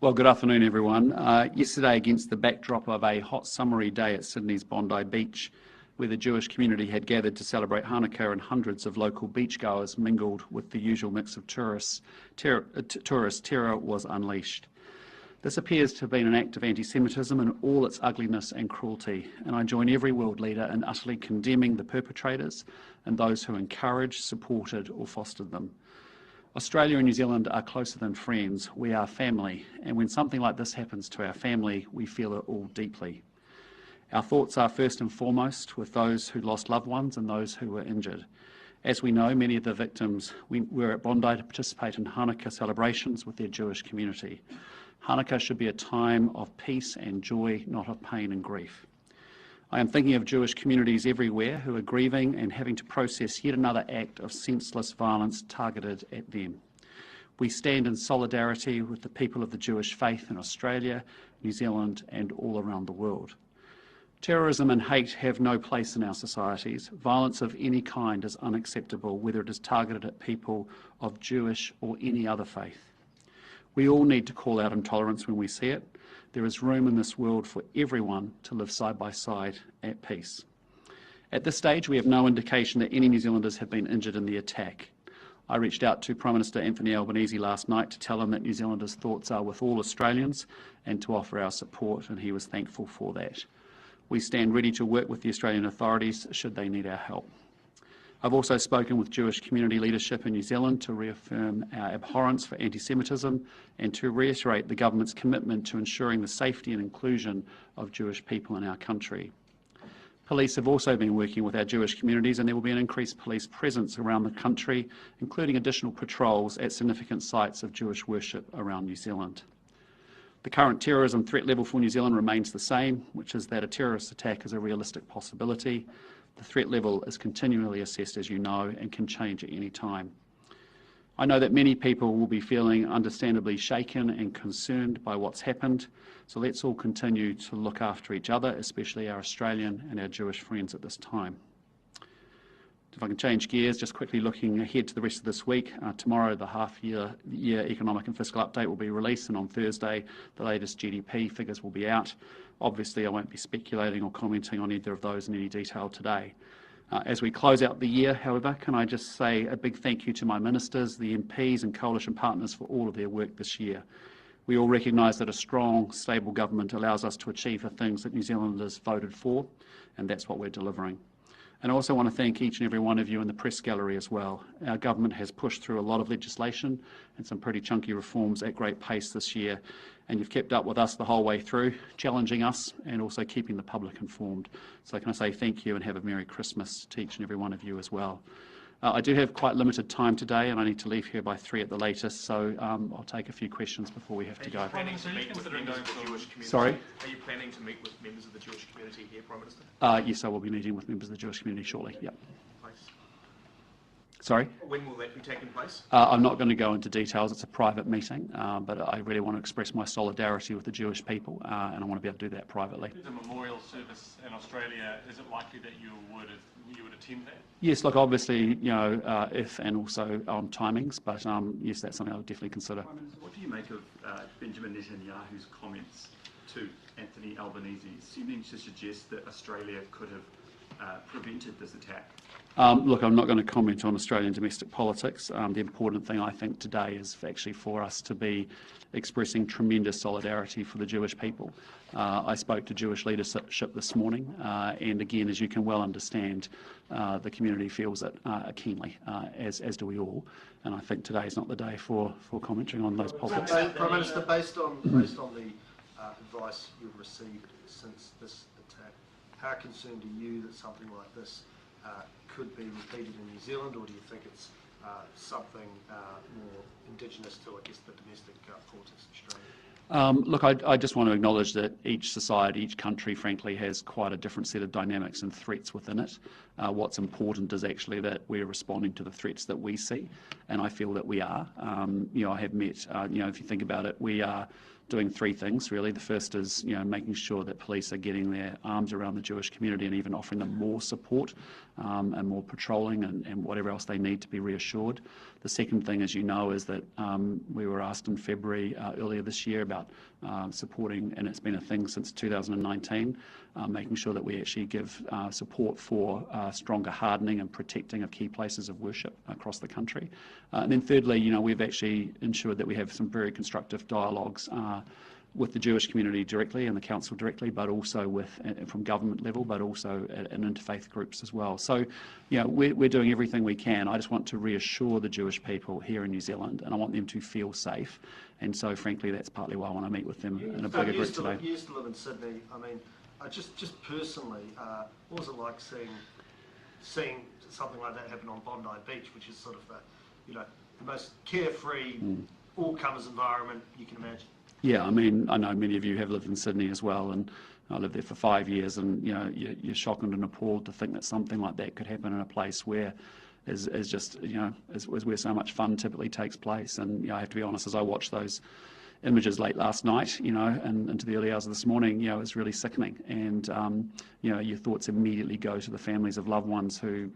Well, good afternoon, everyone. Yesterday, against the backdrop of a hot summery day at Sydney's Bondi beach, where the Jewish community had gathered to celebrate Hanukkah and hundreds of local beachgoers mingled with the usual mix of tourists, terror was unleashed. This appears to have been an act of anti-Semitism in all its ugliness and cruelty, and I join every world leader in utterly condemning the perpetrators and those who encouraged, supported or fostered them. Australia and New Zealand are closer than friends. We are family, and when something like this happens to our family, we feel it all deeply. Our thoughts are first and foremost with those who lost loved ones and those who were injured. As we know, many of the victims were at Bondi to participate in Hanukkah celebrations with their Jewish community. Hanukkah should be a time of peace and joy, not of pain and grief. I am thinking of Jewish communities everywhere who are grieving and having to process yet another act of senseless violence targeted at them. We stand in solidarity with the people of the Jewish faith in Australia, New Zealand and all around the world. Terrorism and hate have no place in our societies. Violence of any kind is unacceptable, whether it is targeted at people of Jewish or any other faith. We all need to call out intolerance when we see it. There is room in this world for everyone to live side by side at peace. At this stage, we have no indication that any New Zealanders have been injured in the attack. I reached out to Prime Minister Anthony Albanese last night to tell him that New Zealanders' thoughts are with all Australians and to offer our support, and he was thankful for that. We stand ready to work with the Australian authorities should they need our help. I've also spoken with Jewish community leadership in New Zealand to reaffirm our abhorrence for anti-Semitism and to reiterate the government's commitment to ensuring the safety and inclusion of Jewish people in our country. Police have also been working with our Jewish communities, and there will be an increased police presence around the country, including additional patrols at significant sites of Jewish worship around New Zealand. The current terrorism threat level for New Zealand remains the same, which is that a terrorist attack is a realistic possibility. The threat level is continually assessed, as you know, and can change at any time. I know that many people will be feeling understandably shaken and concerned by what's happened, so let's all continue to look after each other, especially our Australian and our Jewish friends at this time. If I can change gears, just quickly looking ahead to the rest of this week. Tomorrow, the half-year economic and fiscal update will be released, and on Thursday, the latest GDP figures will be out. Obviously, I won't be speculating or commenting on either of those in any detail today. As we close out the year, however, can I just say a big thank you to my ministers, the MPs and coalition partners for all of their work this year. We all recognise that a strong, stable government allows us to achieve the things that New Zealanders voted for, and that's what we're delivering. And I also want to thank each and every one of you in the press gallery as well. Our government has pushed through a lot of legislation and some pretty chunky reforms at great pace this year, and you've kept up with us the whole way through, challenging us and also keeping the public informed. So can I say thank you and have a Merry Christmas to each and every one of you as well. I do have quite limited time today, and I need to leave here by 3 at the latest, so I'll take a few questions before we have to go. Are you planning to meet with members of the Jewish community? Sorry? Are you planning to meet with members of the Jewish community here, Prime Minister? Yes, I will be meeting with members of the Jewish community shortly. Yep. Place. Sorry? When will that be taking place? I'm not going to go into details. It's a private meeting, but I really want to express my solidarity with the Jewish people, and I want to be able to do that privately. There's a memorial service in Australia. Is it likely that you would attend that? Yes, look, obviously, you know, if and also on timings, but yes, that's something I would definitely consider. What do you make of Benjamin Netanyahu's comments to Anthony Albanese, seeming to suggest that Australia could have prevented this attack? Look, I'm not going to comment on Australian domestic politics. The important thing I think today is actually for us to be expressing tremendous solidarity for the Jewish people. I spoke to Jewish leadership this morning, and again, as you can well understand, the community feels it keenly, as do we all. And I think today is not the day for commenting on those politics. Prime Minister, based on the advice you've received since this attack, how concerned are you that something like this could be repeated in New Zealand, or do you think it's something more indigenous to, I guess, the domestic politics of Australia? Look, I just want to acknowledge that each society, each country, frankly, has quite a different set of dynamics and threats within it. What's important is actually that we're responding to the threats that we see, and I feel that we are. You know, I have met, you know, if you think about it, we are doing three things really. The first is, making sure that police are getting their arms around the Jewish community and even offering them more support and more patrolling and whatever else they need to be reassured. The second thing, as you know, is that we were asked in February earlier this year about supporting, and it's been a thing since 2019, making sure that we actually give support for stronger hardening and protecting of key places of worship across the country. And then thirdly, we've actually ensured that we have some very constructive dialogues with the Jewish community directly and the council directly, but also from government level, but also in interfaith groups as well. So, we're doing everything we can. I just want to reassure the Jewish people here in New Zealand, and I want them to feel safe. And so, frankly, that's partly why I want to meet with them in a bigger group today. You used to live in Sydney. I mean, just personally, what was it like seeing something like that happen on Bondi Beach, which is sort of the most carefree, all-comers environment you can imagine? Yeah, I mean, I know many of you have lived in Sydney as well, and I lived there for 5 years, and you're shocked and appalled to think that something like that could happen in a place where is where so much fun typically takes place. And I have to be honest, as I watched those images late last night, and into the early hours of this morning, it's really sickening. And your thoughts immediately go to the families of loved ones who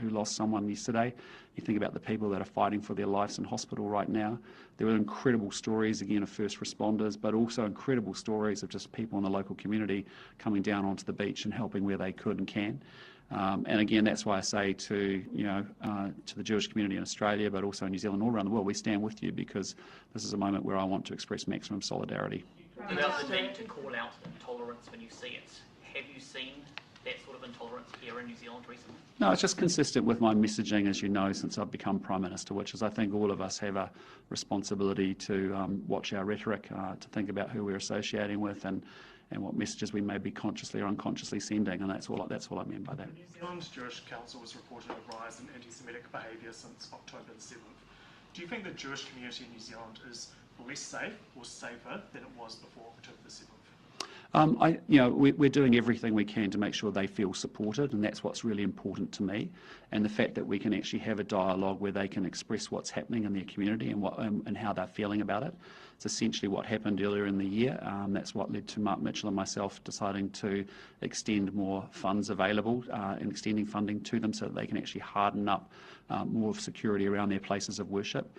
lost someone yesterday. You think about the people that are fighting for their lives in hospital right now. There were incredible stories, again, of first responders, but also incredible stories of just people in the local community coming down onto the beach and helping where they could and can. And again, that's why I say to the Jewish community in Australia, but also in New Zealand, all around the world, we stand with you, because this is a moment where I want to express maximum solidarity. About the need to call out intolerance when you see it. Have you seen that sort of intolerance here in New Zealand recently? No, it's just consistent with my messaging, as you know, since I've become Prime Minister, which is I think all of us have a responsibility to watch our rhetoric, to think about who we're associating with and what messages we may be consciously or unconsciously sending, and that's all I mean by that. The New Zealand Jewish Council has reported a rise in anti-Semitic behaviour since October the 7th. Do you think the Jewish community in New Zealand is less safe or safer than it was before October the 7th? We're doing everything we can to make sure they feel supported, and that's what's really important to me. And the fact that we can actually have a dialogue where they can express what's happening in their community and how they're feeling about it. It's essentially what happened earlier in the year. That's what led to Mark Mitchell and myself deciding to extend more funds available and extending funding to them so that they can actually harden up more of security around their places of worship.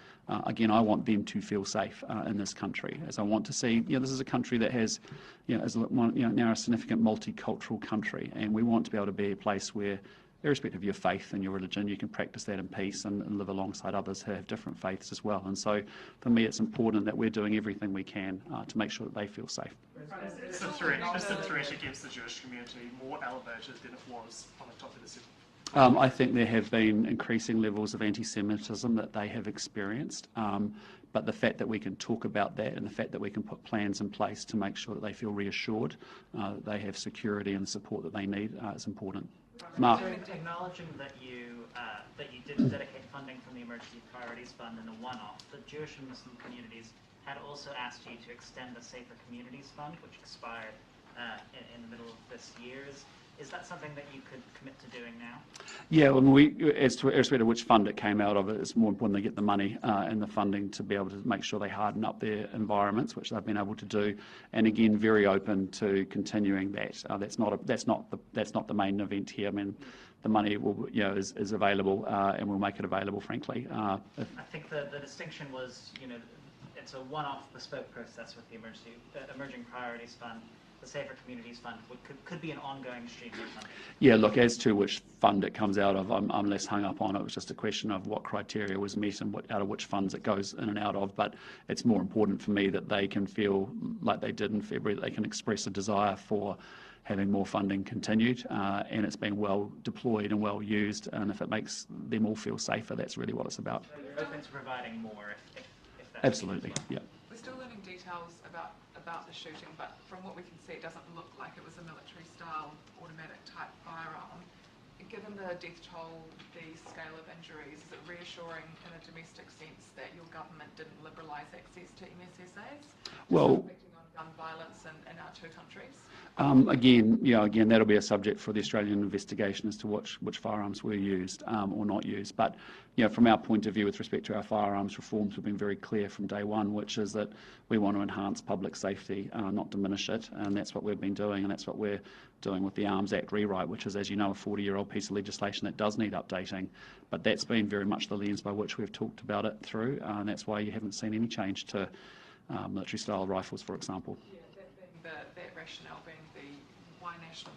Again, I want them to feel safe in this country, as I want to see. This is a country that has, is now a significant multicultural country, and we want to be able to be a place where, irrespective of your faith and your religion, you can practice that in peace and live alongside others who have different faiths as well. And so, for me, it's important that we're doing everything we can to make sure that they feel safe. Is the threat against the Jewish community more elevated than it was on October the 7th? I think there have been increasing levels of anti-Semitism that they have experienced, but the fact that we can talk about that and the fact that we can put plans in place to make sure that they feel reassured, that they have security and the support that they need is important. Mark. So acknowledging that you did dedicate funding from the Emergency Priorities Fund in a one-off, the Jewish and Muslim communities had also asked you to extend the Safer Communities Fund, which expired in the middle of this year. Is that something that you could commit to doing now? Yeah, as to which fund it came out of, it's more important they get the money and the funding to be able to make sure they harden up their environments, which they've been able to do. And again, very open to continuing that. That's not the main event here. I mean, the money is available, and we'll make it available. Frankly, I think the distinction was, it's a one-off bespoke process with the Emerging Priorities Fund. The Safer Communities Fund could be an ongoing stream of funding. Yeah, look, as to which fund it comes out of, I'm less hung up on it. It was just a question of what criteria was met and out of which funds it goes in and out of. But it's more important for me that they can feel like they did in February, that they can express a desire for having more funding continued, and it's been well deployed and well used. And if it makes them all feel safer, that's really what it's about. So you're open to providing more if that's absolutely, yeah. We're still learning details about the shooting, but from what we can see, it doesn't look like it was a military-style automatic type firearm. Given the death toll, the scale of injuries, is it reassuring in a domestic sense that your government didn't live liberalise access to MSSAs? Well, reflecting on gun violence in our two countries? Again, that'll be a subject for the Australian investigation as to which firearms were used or not used. But from our point of view, with respect to our firearms reforms, we've been very clear from day one, which is that we want to enhance public safety, not diminish it, and that's what we've been doing, and that's what we're doing with the Arms Act rewrite, which is, as you know, a 40-year-old piece of legislation that does need updating. But that's been very much the lens by which we've talked about it through, and that's why you haven't seen any change to military-style rifles, for example. Yeah, that rationale being the why National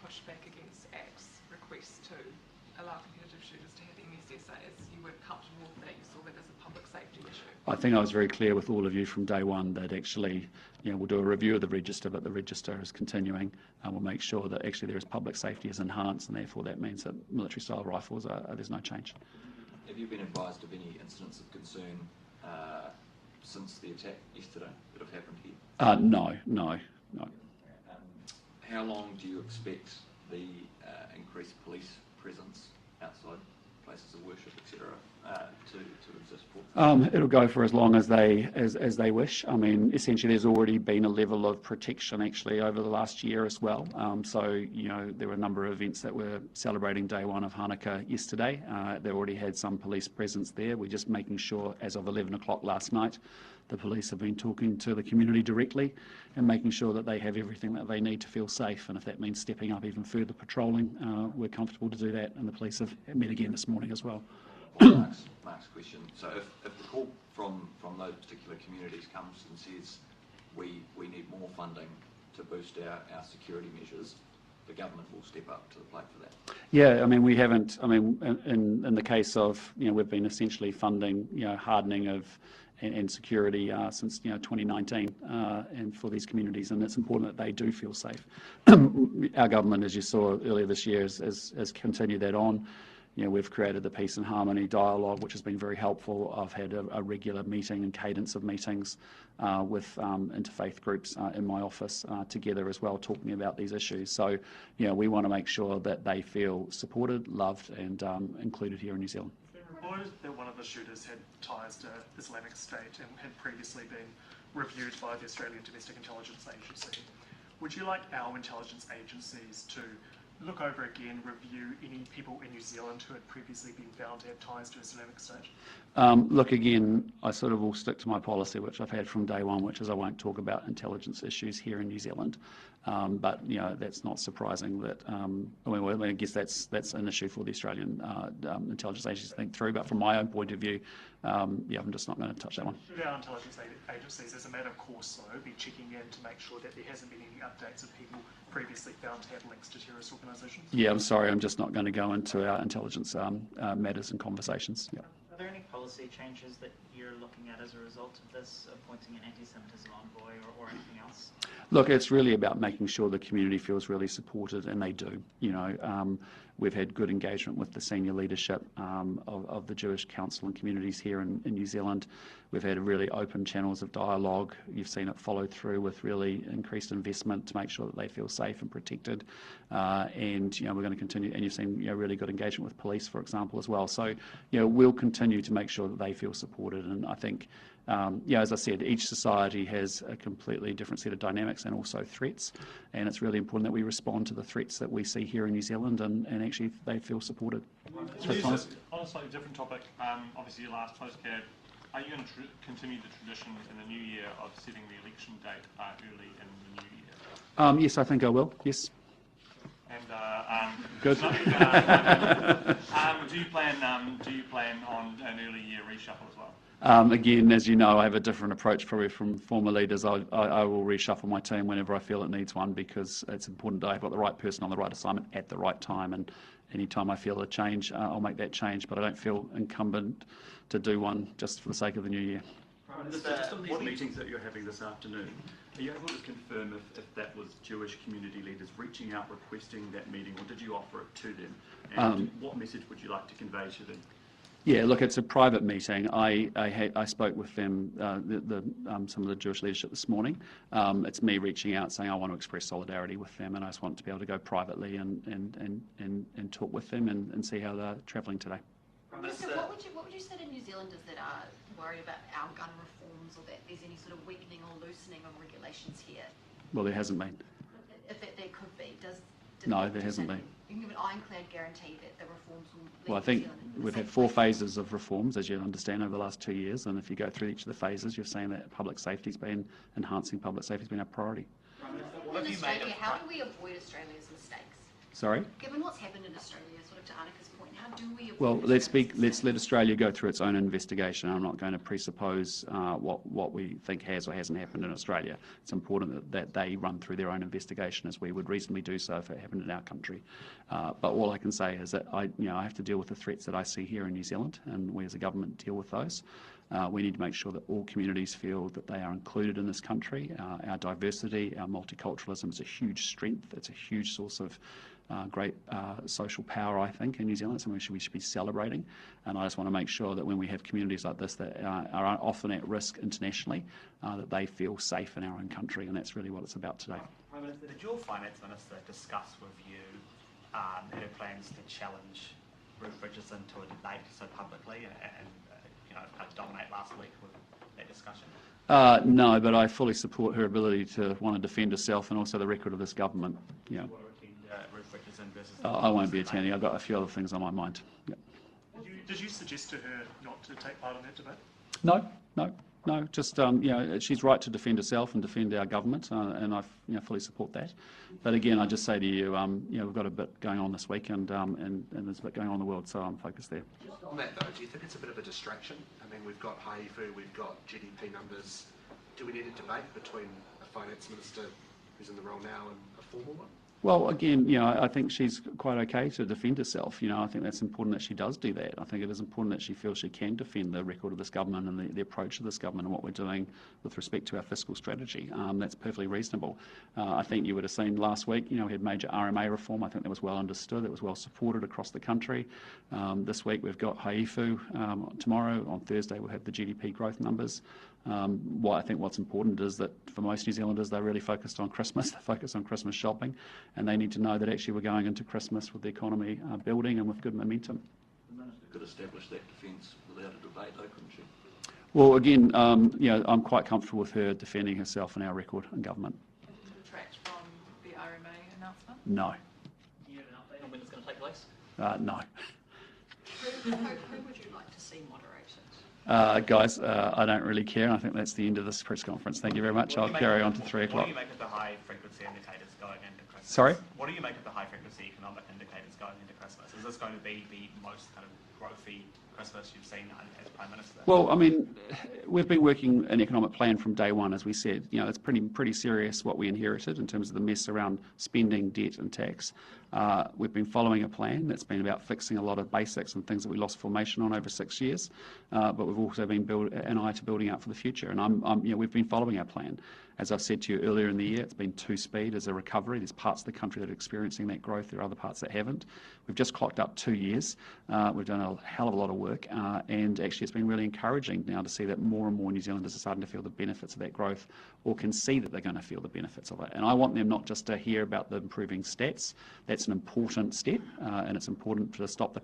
pushed back against ACT's request to allow competitive shooters to have MSSAs. You weren't comfortable with that, you saw that as a public safety issue. I think I was very clear with all of you from day one that actually, we'll do a review of the register, but the register is continuing, and we'll make sure that actually there is public safety is enhanced, and therefore that means that military-style rifles there's no change. Have you been advised of any incidents of concern since the attack yesterday that have happened here? No. How long do you expect the increased police presence outside places of worship, etc., to exist for? It'll go for as long as they wish. I mean, essentially, there's already been a level of protection actually over the last year as well. So there were a number of events that were celebrating day one of Hanukkah yesterday. They already had some police presence there. We're just making sure, as of 11 o'clock last night, the police have been talking to the community directly and making sure that they have everything that they need to feel safe. And if that means stepping up even further patrolling, we're comfortable to do that. And the police have met again this morning as well. Mark's question. So if the call from those particular communities comes and says we need more funding to boost our security measures, the government will step up to the plate for that. Yeah, I mean, we haven't. I mean, in the case of we've been essentially funding hardening of and security since 2019 and for these communities, and it's important that they do feel safe. Our government, as you saw earlier this year, has continued that on. We've created the Peace and Harmony dialogue, which has been very helpful. I've had a regular meeting and cadence of meetings with interfaith groups in my office together as well, talking about these issues. So, we want to make sure that they feel supported, loved, and included here in New Zealand. Reported that one of the shooters had ties to Islamic State and had previously been reviewed by the Australian Domestic Intelligence Agency. Would you like our intelligence agencies to look over again, review any people in New Zealand who had previously been found to have ties to Islamic State? Look, again, I sort of will stick to my policy, which I've had from day one, which is I won't talk about intelligence issues here in New Zealand. But that's not surprising. That I guess that's an issue for the Australian intelligence agencies to think through. But from my own point of view, I'm just not going to touch that one. Should our intelligence agencies, as a matter of course, though, be checking in to make sure that there hasn't been any updates of people previously found to have links to terrorist organisations? Yeah, I'm sorry, I'm just not going to go into our intelligence matters and conversations. Yeah. Are there any policy changes that you're looking at as a result of this, appointing an anti-Semitism envoy or anything else? Look, it's really about making sure the community feels really supported, and they do. We've had good engagement with the senior leadership of the Jewish Council and communities here in New Zealand. We've had really open channels of dialogue. You've seen it follow through with really increased investment to make sure that they feel safe and protected. And we're going to continue. And you've seen really good engagement with police, for example, as well. So we'll continue to make sure that they feel supported. And I think, as I said, each society has a completely different set of dynamics and also threats. And it's really important that we respond to the threats that we see here in New Zealand, and actually they feel supported. On a slightly different topic, obviously your last postcard, are you going to continue the tradition in the new year of setting the election date early in the new year? Yes, I think I will. Yes. And good. Do you plan on an early year reshuffle as well? Again, as you know, I have a different approach probably from former leaders. I will reshuffle my team whenever I feel it needs one, because it's important that I've got the right person on the right assignment at the right time. And any time I feel a change, I'll make that change. But I don't feel incumbent to do one just for the sake of the new year. Just on these meetings that you're having this afternoon, are you able to confirm if that was Jewish community leaders reaching out, requesting that meeting, or did you offer it to them? And what message would you like to convey to them? Yeah, look, it's a private meeting. I spoke with them, some of the Jewish leadership this morning. It's me reaching out saying I want to express solidarity with them, and I just want to be able to go privately and talk with them and see how they're travelling today. So what would you say to New Zealanders that are worried about our gun reforms or that there's any sort of weakening or loosening of regulations here? Well, there hasn't been. If there could be, No, there hasn't been. You can give an ironclad guarantee that the reforms will lead Well, I New think Zealand in the we've same had 4 place. phases of reforms, as you understand, over the last 2 years, and if you go through each of the phases, you're seeing that enhancing public safety has been our priority. In Australia, how do we avoid Australia's mistakes? Sorry? Given what's happened in Australia, sort of to Annika's point, how do we avoid Well, Australia's let's let mistakes? Australia go through its own investigation. I'm not going to presuppose what we think has or hasn't happened in Australia. It's important that they run through their own investigation, as we would reasonably do so if it happened in our country. But all I can say is that I have to deal with the threats that I see here in New Zealand, and we as a government deal with those. We need to make sure that all communities feel that they are included in this country. Our diversity, our multiculturalism is a huge strength. It's a huge source of great social power, I think, in New Zealand, something we should be celebrating. And I just want to make sure that when we have communities like this that are often at risk internationally, that they feel safe in our own country, and that's really what it's about today. Prime Minister, did your Finance Minister discuss with you her plans to challenge Ruth Richardson to a debate so publicly and kind of dominate last week with that discussion? No, but I fully support her ability to want to defend herself and also the record of this government. Yeah. Ruth Richardson versus I won't be attending. I've got a few other things on my mind. Yeah. Did you suggest to her not to take part in that debate? No. Just she's right to defend herself and defend our government, and I fully support that. But again, I just say to you, we've got a bit going on this week, and there's a bit going on in the world, so I'm focused there. Just on that though, do you think it's a bit of a distraction? I mean, we've got haifu, we've got GDP numbers. Do we need a debate between a finance minister who's in the role now and a formal one? Well, again, I think she's quite okay to defend herself. I think that's important that she does do that. I think it is important that she feels she can defend the record of this government and the approach of this government and what we're doing with respect to our fiscal strategy. That's perfectly reasonable. I think you would have seen last week, we had major RMA reform. I think that was well understood. It was well supported across the country. This week we've got haifu. Tomorrow, on Thursday, we'll have the GDP growth numbers. I think what's important is that for most New Zealanders, they're really focused on Christmas. They're focused on Christmas shopping, and they need to know that actually we're going into Christmas with the economy building and with good momentum. The Minister could establish that defence without a debate, though, couldn't she? Well, again, I'm quite comfortable with her defending herself and our record in government. Detract from the RMA announcement? No. Do you have an update on when it's going to take place? No. Who would you like to see moderate it? Guys, I don't really care, and I think that's the end of this press conference. Thank you very much. I'll carry on to 3 o'clock. What do you make of the high frequency indicators going into Christmas? Sorry? What do you make of the high frequency economic indicators going into Christmas? Is this going to be the most kind of growthy Christmas you've seen as Prime Minister? Well, I mean, we've been working an economic plan from day one, as we said. It's pretty serious what we inherited in terms of the mess around spending, debt and tax. We've been following a plan that's been about fixing a lot of basics and things that we lost formation on over 6 years. But we've also been an eye to building out for the future. And we've been following our plan. As I've said to you earlier in the year, it's been two-speed as a recovery. There's parts of the country that are experiencing that growth. There are other parts that haven't. We've just clocked up 2 years. We've done a hell of a lot of work. And actually, it's been really encouraging now to see that more and more New Zealanders are starting to feel the benefits of that growth, or can see that they're going to feel the benefits of it. And I want them not just to hear about the improving stats. That's an important step, and it's important to stop the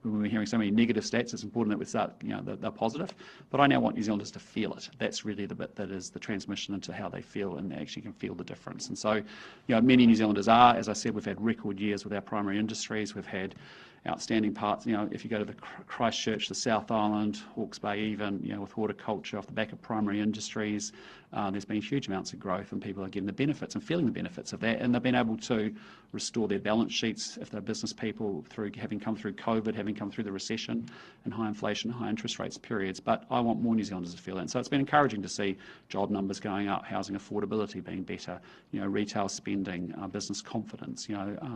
when we're hearing so many negative stats, it's important that we start, they're positive. But I now want New Zealanders to feel it. That's really the bit that is the transmission into how they feel, and they actually can feel the difference. And so, many New Zealanders are. As I said, we've had record years with our primary industries. We've had outstanding parts. If you go to the Christchurch, the South Island, Hawke's Bay, even with horticulture off the back of primary industries, there's been huge amounts of growth, and people are getting the benefits and feeling the benefits of that, and they've been able to restore their balance sheets if they're business people through having come through COVID, having come through the recession and high inflation, high interest rates periods. But I want more New Zealanders to feel that. And so it's been encouraging to see job numbers going up, housing affordability being better, retail spending, business confidence,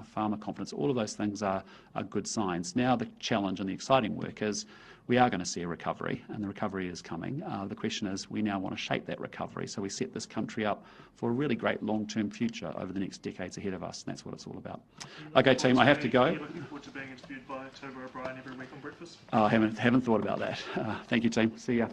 farmer confidence. All of those things are good signs. Now the challenge and the exciting work is we are going to see a recovery, and the recovery is coming. The question is, we now want to shape that recovery so we set this country up for a really great long-term future over the next decades ahead of us, and that's what it's all about. Okay, team, I have to go. Are you looking forward to being interviewed by Toba O'Brien every week on Breakfast? I haven't thought about that. Thank you, team. See ya.